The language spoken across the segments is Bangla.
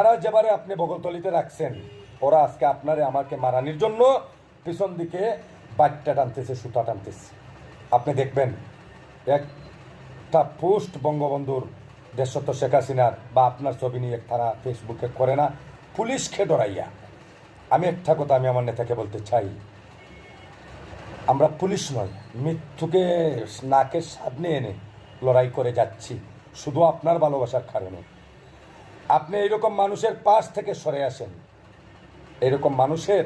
তারা যেবারে আপনি বগলতলিতে রাখছেন, ওরা আজকে আপনারে আমাকে মারানির জন্য পিছন দিকে বাট্টা টানতেছে, সুতা টানতেছে। আপনি দেখবেন একটা পোস্ট বঙ্গবন্ধুর দেশত শেখ হাসিনার বা আপনার ছবি নিয়ে তারা ফেসবুকে করে না, পুলিশকে ডরাইয়া। আমি একটা কথা আমি আমার নেতাকে বলতে চাই, আমরা পুলিশ নয়, মৃত্যুকে নাকের সামনে এনে লড়াই করে যাচ্ছি শুধু আপনার ভালোবাসার কারণে। আপনি এইরকম মানুষের পাশ থেকে সরে আসেন, এরকম মানুষের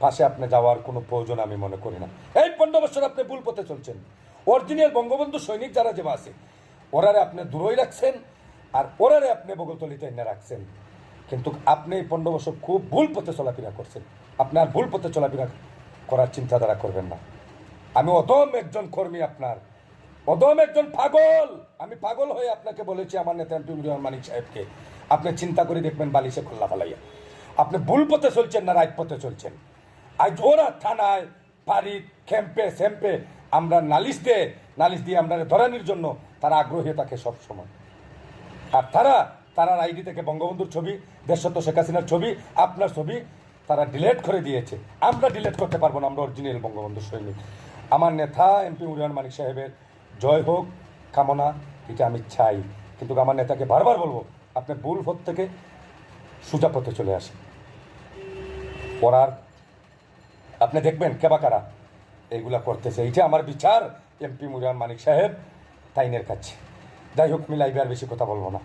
পাশে আপনি যাওয়ার কোনো প্রয়োজন আমি মনে করি না। এই 15 বছর আপনি ভুল পথে চলছেন। অরিজিনাল বঙ্গবন্ধু সৈনিক যারা যে আছে ওরারে আপনি দূরই রাখছেন, আর ওরারে আপনি বগলতলিতে এনে রাখছেন। কিন্তু আপনি এই 15 বছর খুব ভুল পথে চলাফেরা করছেন। আপনার ভুল পথে চলাফেরা করার চিন্তাধারা করবেন না। আমি অদম একজন কর্মী, আপনার অদম একজন পাগল। আমি পাগল হয়ে আপনাকে বলেছি, আমার নেতা এমপি মিজানুর মানিক সাহেবকে, আপনি চিন্তা করে দেখবেন বালিশে খোল্লা ফালাইয়া। আপনি ভুল পথে চলছেন না রাইট পথে চলছেন। আজ ওরা থানায় বাড়ি ক্যাম্পে স্যাম্পে আমরা নালিশ দিয়ে আমরা ধরানির জন্য তারা আগ্রহী থাকে সবসময়। আর তারা আইডি থেকে বঙ্গবন্ধুর ছবি, দেশত শেখ হাসিনার ছবি, আপনার ছবি তারা ডিলেট করে দিয়েছে। আমরা ডিলেট করতে পারবো না, আমরা অরিজিনাল বঙ্গবন্ধুর সৈনিক। আমার নেতা এমপি মিজানুর মানিক সাহেবের জয় হোক কামনা, এটা আমি চাই। কিন্তু আমার নেতাকে বারবার বলবো, আপনি ভুল পথ থেকে সোজা পথে চলে আসেন। পড়ার আপনি দেখবেন কেবা কারা এইগুলা করতেছে। এইটা আমার বিচার এমপি মিজানুর মানিক সাহেব তাইনের কাছে। যাই হোক, আমি লাইভে আর বেশি কথা বলবো না।